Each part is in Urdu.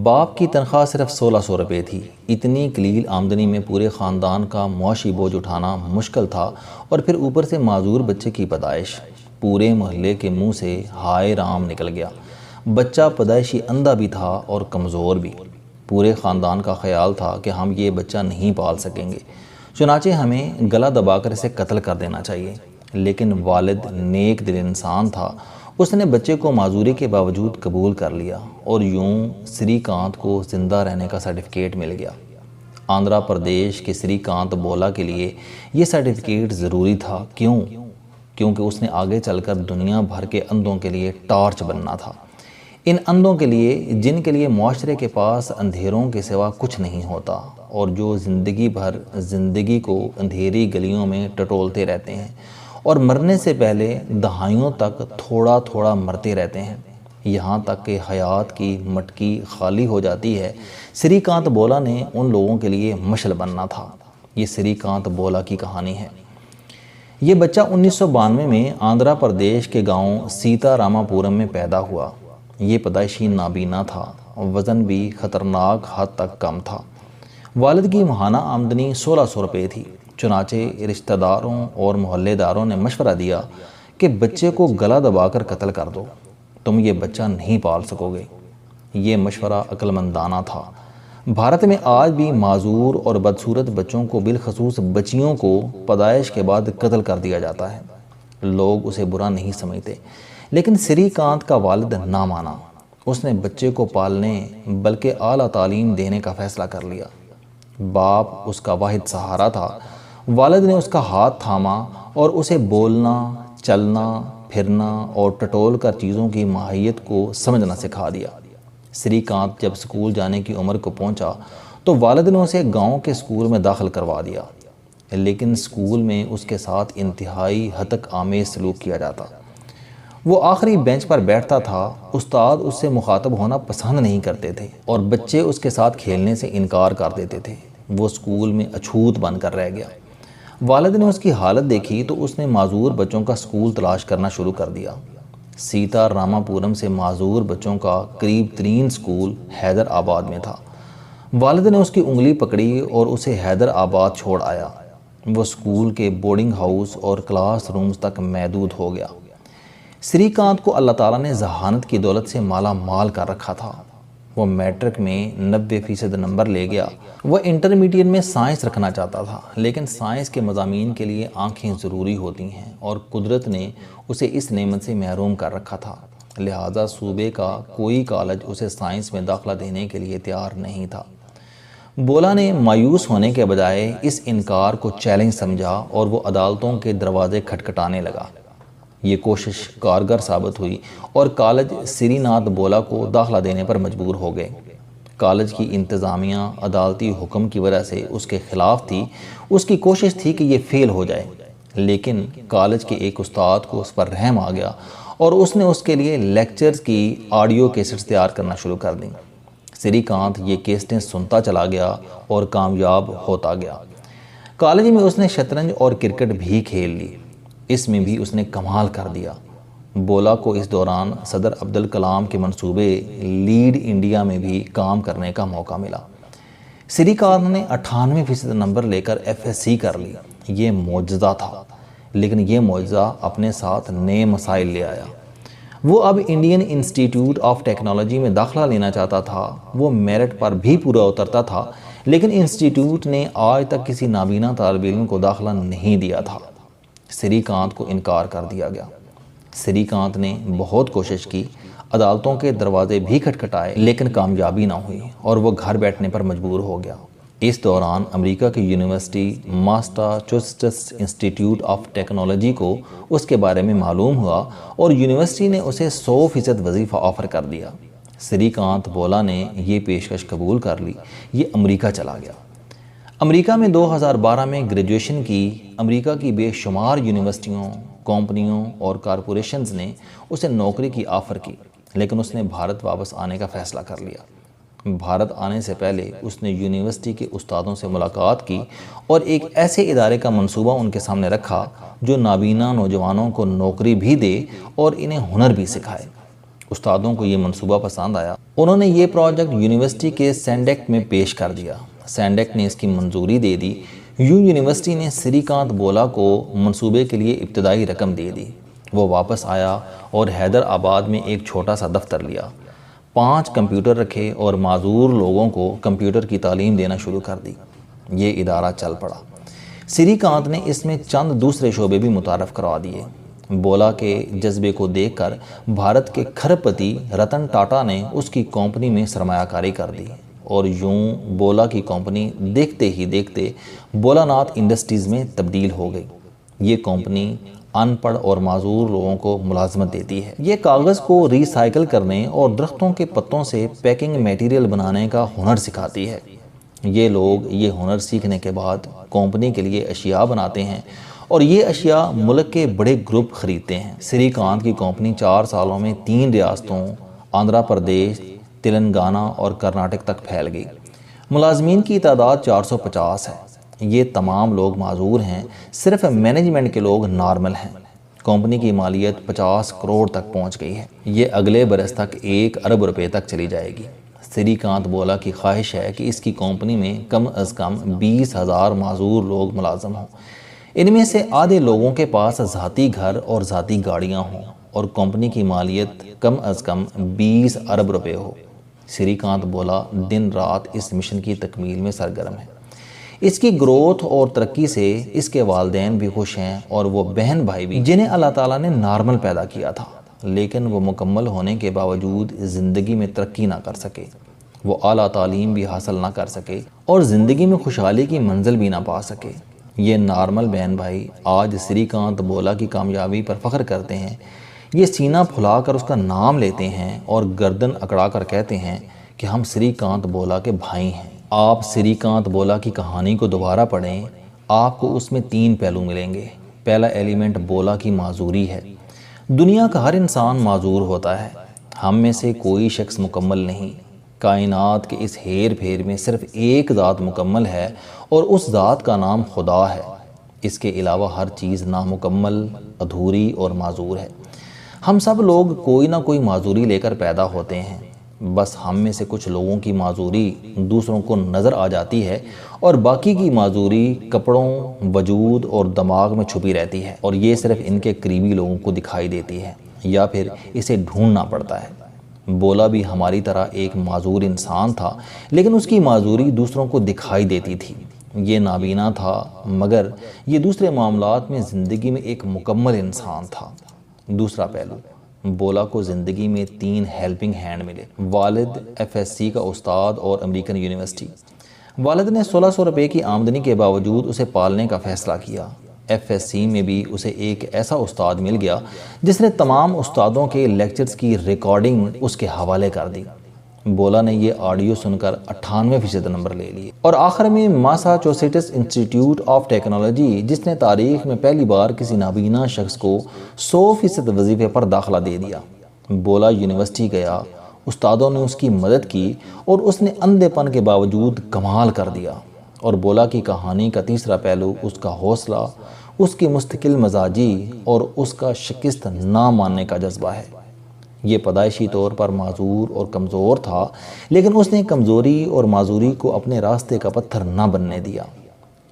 باپ کی تنخواہ صرف 1600 روپے تھی۔ اتنی قلیل آمدنی میں پورے خاندان کا معاشی بوجھ اٹھانا مشکل تھا، اور پھر اوپر سے معذور بچے کی پیدائش۔ پورے محلے کے منہ سے ہائے رام نکل گیا۔ بچہ پیدائشی اندھا بھی تھا اور کمزور بھی۔ پورے خاندان کا خیال تھا کہ ہم یہ بچہ نہیں پال سکیں گے، چنانچہ ہمیں گلا دبا کر اسے قتل کر دینا چاہیے۔ لیکن والد نیک دل انسان تھا، اس نے بچے کو معذوری کے باوجود قبول کر لیا، اور یوں سری کانت کو زندہ رہنے کا سرٹیفکیٹ مل گیا۔ آندھرا پردیش کے سری کانت بولا کے لیے یہ سرٹیفکیٹ ضروری تھا۔ کیونکہ اس نے آگے چل کر دنیا بھر کے اندھوں کے لیے ٹارچ بننا تھا۔ ان اندھوں کے لیے جن کے لیے معاشرے کے پاس اندھیروں کے سوا کچھ نہیں ہوتا، اور جو زندگی بھر زندگی کو اندھیری گلیوں میں ٹٹولتے رہتے ہیں، اور مرنے سے پہلے دہائیوں تک تھوڑا تھوڑا مرتے رہتے ہیں، یہاں تک کہ حیات کی مٹکی خالی ہو جاتی ہے۔ سری کانت بولا نے ان لوگوں کے لیے مشعل بننا تھا۔ یہ سری کانت بولا کی کہانی ہے۔ یہ بچہ 1992 میں آندھرا پردیش کے گاؤں سیتا راما پورم میں پیدا ہوا۔ یہ پیدائشی نابینا تھا، وزن بھی خطرناک حد تک کم تھا۔ والد کی ماہانہ آمدنی 1600 روپے تھی، چنانچہ رشتہ داروں اور محلے داروں نے مشورہ دیا کہ بچے کو گلا دبا کر قتل کر دو، تم یہ بچہ نہیں پال سکو گے۔ یہ مشورہ عقل مندانہ تھا۔ بھارت میں آج بھی معذور اور بدصورت بچوں کو، بالخصوص بچیوں کو پیدائش کے بعد قتل کر دیا جاتا ہے۔ لوگ اسے برا نہیں سمجھتے، لیکن سری کانت کا والد نہ مانا۔ اس نے بچے کو پالنے بلکہ اعلیٰ تعلیم دینے کا فیصلہ کر لیا۔ باپ اس کا واحد سہارا تھا۔ والد نے اس کا ہاتھ تھاما اور اسے بولنا، چلنا، پھرنا اور ٹٹول کر چیزوں کی ماہیت کو سمجھنا سکھا دیا۔ سری کانت جب اسکول جانے کی عمر کو پہنچا تو والد نے اسے گاؤں کے اسکول میں داخل کروا دیا، لیکن اسکول میں اس کے ساتھ انتہائی ہتک آمیز سلوک کیا جاتا۔ وہ آخری بینچ پر بیٹھتا تھا۔ استاد اس سے مخاطب ہونا پسند نہیں کرتے تھے، اور بچے اس کے ساتھ کھیلنے سے انکار کر دیتے تھے۔ وہ اسکول میں اچھوت بن کر رہ گیا۔ والد نے اس کی حالت دیکھی تو اس نے معذور بچوں کا اسکول تلاش کرنا شروع کر دیا۔ سیتا راما پورم سے معذور بچوں کا قریب ترین اسکول حیدر آباد میں تھا۔ والد نے اس کی انگلی پکڑی اور اسے حیدر آباد چھوڑ آیا۔ وہ اسکول کے بورڈنگ ہاؤس اور کلاس رومز تک محدود ہو گیا۔ سری کانت کو اللہ تعالیٰ نے ذہانت کی دولت سے مالا مال کر رکھا تھا۔ وہ میٹرک میں 90% نمبر لے گیا۔ وہ انٹرمیڈیٹ میں سائنس رکھنا چاہتا تھا، لیکن سائنس کے مضامین کے لیے آنکھیں ضروری ہوتی ہیں، اور قدرت نے اسے اس نعمت سے محروم کر رکھا تھا۔ لہٰذا صوبے کا کوئی کالج اسے سائنس میں داخلہ دینے کے لیے تیار نہیں تھا۔ بولا نے مایوس ہونے کے بجائے اس انکار کو چیلنج سمجھا، اور وہ عدالتوں کے دروازے کھٹکھٹانے لگا۔ یہ کوشش کارگر ثابت ہوئی، اور کالج سری ناتھ بولا کو داخلہ دینے پر مجبور ہو گئے۔ کالج کی انتظامیہ عدالتی حکم کی وجہ سے اس کے خلاف تھی۔ اس کی کوشش تھی کہ یہ فیل ہو جائے، لیکن کالج کے ایک استاد کو اس پر رحم آ گیا، اور اس نے اس کے لیے لیکچرز کی آڈیو کیسٹس تیار کرنا شروع کر دیں۔ سری کانت یہ کیسٹیں سنتا چلا گیا اور کامیاب ہوتا گیا۔ کالج میں اس نے شطرنج اور کرکٹ بھی کھیل لی۔ اس میں بھی اس نے کمال کر دیا۔ بولا کو اس دوران صدر عبدالکلام کے منصوبے لیڈ انڈیا میں بھی کام کرنے کا موقع ملا۔ سری کانت نے 98% نمبر لے کر FSc کر لی۔ یہ معجزہ تھا، لیکن یہ معجزہ اپنے ساتھ نئے مسائل لے آیا۔ وہ اب انڈین انسٹیٹیوٹ آف ٹیکنالوجی میں داخلہ لینا چاہتا تھا۔ وہ میرٹ پر بھی پورا اترتا تھا، لیکن انسٹیٹیوٹ نے آج تک کسی نابینا طالب علم کو داخلہ نہیں دیا تھا۔ سری کانت کو انکار کر دیا گیا۔ سری کانت نے بہت کوشش کی، عدالتوں کے دروازے بھی کھٹکھٹائے، لیکن کامیابی نہ ہوئی، اور وہ گھر بیٹھنے پر مجبور ہو گیا۔ اس دوران امریکہ کی یونیورسٹی ماساچوسٹس انسٹیٹیوٹ آف ٹیکنالوجی کو اس کے بارے میں معلوم ہوا، اور یونیورسٹی نے اسے 100% وظیفہ آفر کر دیا۔ سری کانت بولا نے یہ پیشکش قبول کر لی۔ یہ امریکہ چلا گیا۔ امریکہ میں 2012 میں گریجویشن کی۔ امریکہ کی بے شمار یونیورسٹیوں، کمپنیوں اور کارپوریشنز نے اسے نوکری کی آفر کی، لیکن اس نے بھارت واپس آنے کا فیصلہ کر لیا۔ بھارت آنے سے پہلے اس نے یونیورسٹی کے استادوں سے ملاقات کی اور ایک ایسے ادارے کا منصوبہ ان کے سامنے رکھا جو نابینا نوجوانوں کو نوکری بھی دے اور انہیں ہنر بھی سکھائے۔ استادوں کو یہ منصوبہ پسند آیا۔ انہوں نے یہ پروجیکٹ یونیورسٹی کے سینڈیکٹ میں پیش کر دیا۔ سینڈیکٹ نے اس کی منظوری دے دی۔ یونیورسٹی نے سری کانت بولا کو منصوبے کے لیے ابتدائی رقم دے دی۔ وہ واپس آیا اور حیدرآباد میں ایک چھوٹا سا دفتر لیا، 5 کمپیوٹر رکھے اور معذور لوگوں کو کمپیوٹر کی تعلیم دینا شروع کر دی۔ یہ ادارہ چل پڑا۔ سری کانت نے اس میں چند دوسرے شعبے بھی متعارف کروا دیے۔ بولا کے جذبے کو دیکھ کر بھارت کے کھرب پتی رتن ٹاٹا نے اس کی کمپنی میں سرمایہ کاری کر دی، اور یوں بولا کی کمپنی دیکھتے ہی دیکھتے بولا ناتھ انڈسٹریز میں تبدیل ہو گئی۔ یہ کمپنی ان پڑھ اور معذور لوگوں کو ملازمت دیتی ہے۔ یہ کاغذ کو ری سائیکل کرنے اور درختوں کے پتوں سے پیکنگ میٹیریل بنانے کا ہنر سکھاتی ہے۔ یہ لوگ یہ ہنر سیکھنے کے بعد کمپنی کے لیے اشیاء بناتے ہیں، اور یہ اشیاء ملک کے بڑے گروپ خریدتے ہیں۔ سری کانت کی کمپنی 4 سالوں میں 3 ریاستوں آندھرا پردیش، تلنگانہ اور کرناٹک تک پھیل گئی۔ ملازمین کی تعداد 450 ہے۔ یہ تمام لوگ معذور ہیں، صرف مینجمنٹ کے لوگ نارمل ہیں۔ کمپنی کی مالیت 50 کروڑ تک پہنچ گئی ہے۔ یہ اگلے برس تک 1 ارب روپے تک چلی جائے گی۔ سری کانت بولا کی خواہش ہے کہ اس کی کمپنی میں کم از کم 20,000 معذور لوگ ملازم ہوں۔ ان میں سے آدھے لوگوں کے پاس ذاتی گھر اور ذاتی گاڑیاں ہوں، اور کمپنی کی مالیت کم از کم 20 ارب روپے ہو۔ سری کانت بولا دن رات اس مشن کی تکمیل میں سرگرم ہے۔ اس کی گروتھ اور ترقی سے اس کے والدین بھی خوش ہیں، اور وہ بہن بھائی بھی، جنہیں اللہ تعالیٰ نے نارمل پیدا کیا تھا، لیکن وہ مکمل ہونے کے باوجود زندگی میں ترقی نہ کر سکے، وہ اعلیٰ تعلیم بھی حاصل نہ کر سکے، اور زندگی میں خوشحالی کی منزل بھی نہ پا سکے۔ یہ نارمل بہن بھائی آج سری کانت بولا کی کامیابی پر فخر کرتے ہیں۔ یہ سینہ پھلا کر اس کا نام لیتے ہیں اور گردن اکڑا کر کہتے ہیں کہ ہم سری کانت بولا کے بھائی ہیں۔ آپ سری کانت بولا کی کہانی کو دوبارہ پڑھیں، آپ کو اس میں 3 پہلو ملیں گے۔ پہلا ایلیمنٹ بولا کی معذوری ہے۔ دنیا کا ہر انسان معذور ہوتا ہے۔ ہم میں سے کوئی شخص مکمل نہیں۔ کائنات کے اس ہیر پھیر میں صرف ایک ذات مکمل ہے، اور اس ذات کا نام خدا ہے۔ اس کے علاوہ ہر چیز نامکمل، ادھوری اور معذور ہے۔ ہم سب لوگ کوئی نہ کوئی معذوری لے کر پیدا ہوتے ہیں۔ بس ہم میں سے کچھ لوگوں کی معذوری دوسروں کو نظر آ جاتی ہے، اور باقی کی معذوری کپڑوں، وجود اور دماغ میں چھپی رہتی ہے، اور یہ صرف ان کے قریبی لوگوں کو دکھائی دیتی ہے، یا پھر اسے ڈھونڈنا پڑتا ہے۔ بولا بھی ہماری طرح ایک معذور انسان تھا، لیکن اس کی معذوری دوسروں کو دکھائی دیتی تھی۔ یہ نابینا تھا، مگر یہ دوسرے معاملات میں زندگی میں ایک مکمل انسان تھا۔ دوسرا پہلو، بولا کو زندگی میں 3 ہیلپنگ ہینڈ ملے، والد، FSC کا استاد اور امریکن یونیورسٹی۔ والد نے 1600 روپے کی آمدنی کے باوجود اسے پالنے کا فیصلہ کیا۔ FSC میں بھی اسے ایک ایسا استاد مل گیا جس نے تمام استادوں کے لیکچرز کی ریکارڈنگ اس کے حوالے کر دی۔ بولا نے یہ آڈیو سن کر 98% نمبر لے لیے، اور آخر میں ماساچوسیٹس انسٹیٹیوٹ آف ٹیکنالوجی، جس نے تاریخ میں پہلی بار کسی نابینا شخص کو 100% وظیفے پر داخلہ دے دیا۔ بولا یونیورسٹی گیا، استادوں نے اس کی مدد کی، اور اس نے اندھے پن کے باوجود کمال کر دیا۔ اور بولا کی کہانی کا تیسرا پہلو اس کا حوصلہ، اس کی مستقل مزاجی اور اس کا شکست نہ ماننے کا جذبہ ہے۔ یہ پیدائشی طور پر معذور اور کمزور تھا، لیکن اس نے کمزوری اور معذوری کو اپنے راستے کا پتھر نہ بننے دیا۔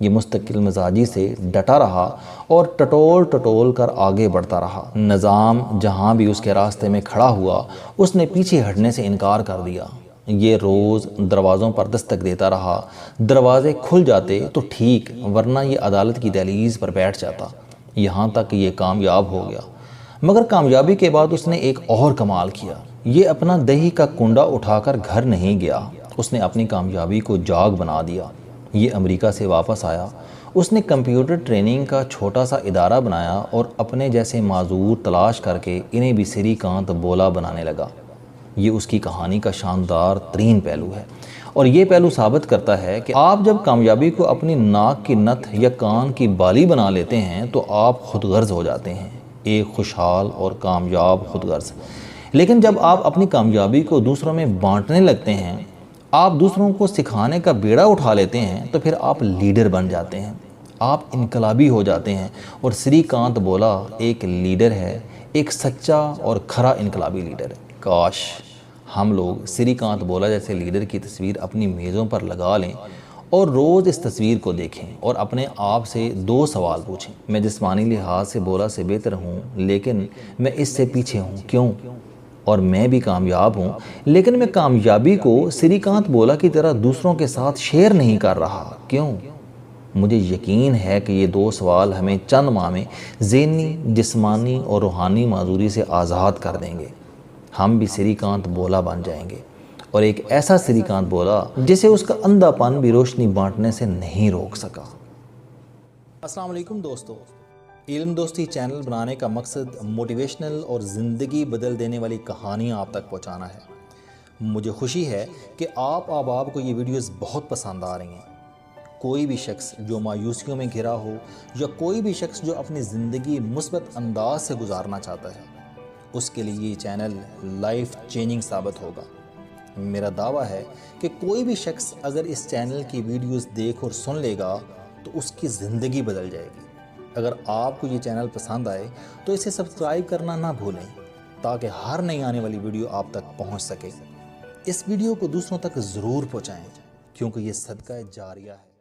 یہ مستقل مزاجی سے ڈٹا رہا اور ٹٹول کر آگے بڑھتا رہا۔ نظام جہاں بھی اس کے راستے میں کھڑا ہوا، اس نے پیچھے ہٹنے سے انکار کر دیا۔ یہ روز دروازوں پر دستک دیتا رہا، دروازے کھل جاتے تو ٹھیک، ورنہ یہ عدالت کی دہلیز پر بیٹھ جاتا۔ یہاں تک یہ کامیاب ہو گیا، مگر کامیابی کے بعد اس نے ایک اور کمال کیا۔ یہ اپنا دہی کا کنڈا اٹھا کر گھر نہیں گیا، اس نے اپنی کامیابی کو جاگ بنا دیا۔ یہ امریکہ سے واپس آیا، اس نے کمپیوٹر ٹریننگ کا چھوٹا سا ادارہ بنایا، اور اپنے جیسے معذور تلاش کر کے انہیں بھی سری کانت بولا بنانے لگا۔ یہ اس کی کہانی کا شاندار ترین پہلو ہے، اور یہ پہلو ثابت کرتا ہے کہ آپ جب کامیابی کو اپنی ناک کی نتھ یا کان کی بالی بنا لیتے ہیں تو آپ خود غرض ہو جاتے ہیں، ایک خوشحال اور کامیاب خود غرض۔ لیکن جب آپ اپنی کامیابی کو دوسروں میں بانٹنے لگتے ہیں، آپ دوسروں کو سکھانے کا بیڑا اٹھا لیتے ہیں، تو پھر آپ لیڈر بن جاتے ہیں، آپ انقلابی ہو جاتے ہیں۔ اور سری کانت بولا ایک لیڈر ہے، ایک سچا اور کھرا انقلابی لیڈر ہے۔ کاش ہم لوگ سری کانت بولا جیسے لیڈر کی تصویر اپنی میزوں پر لگا لیں اور روز اس تصویر کو دیکھیں اور اپنے آپ سے 2 سوال پوچھیں۔ میں جسمانی لحاظ سے بولا سے بہتر ہوں لیکن میں اس سے پیچھے ہوں، کیوں؟ اور میں بھی کامیاب ہوں لیکن میں کامیابی کو سری کانت بولا کی طرح دوسروں کے ساتھ شیئر نہیں کر رہا، کیوں؟ مجھے یقین ہے کہ یہ 2 سوال ہمیں چند ماہ میں ذہنی، جسمانی اور روحانی معذوری سے آزاد کر دیں گے۔ ہم بھی سری کانت بولا بن جائیں گے، اور ایک ایسا سری کانت بولا جسے اس کا اندھا پن بھی روشنی بانٹنے سے نہیں روک سکا۔ السلام علیکم دوستو، علم دوستی چینل بنانے کا مقصد موٹیویشنل اور زندگی بدل دینے والی کہانیاں آپ تک پہنچانا ہے۔ مجھے خوشی ہے کہ آپ احباب کو یہ ویڈیوز بہت پسند آ رہی ہیں۔ کوئی بھی شخص جو مایوسیوں میں گھرا ہو یا کوئی بھی شخص جو اپنی زندگی مثبت انداز سے گزارنا چاہتا ہے، اس کے لیے یہ چینل لائف چینجنگ ثابت ہوگا۔ میرا دعویٰ ہے کہ کوئی بھی شخص اگر اس چینل کی ویڈیوز دیکھ اور سن لے گا تو اس کی زندگی بدل جائے گی۔ اگر آپ کو یہ چینل پسند آئے تو اسے سبسکرائب کرنا نہ بھولیں تاکہ ہر نئی آنے والی ویڈیو آپ تک پہنچ سکے۔ اس ویڈیو کو دوسروں تک ضرور پہنچائیں کیونکہ یہ صدقہ جاریہ ہے۔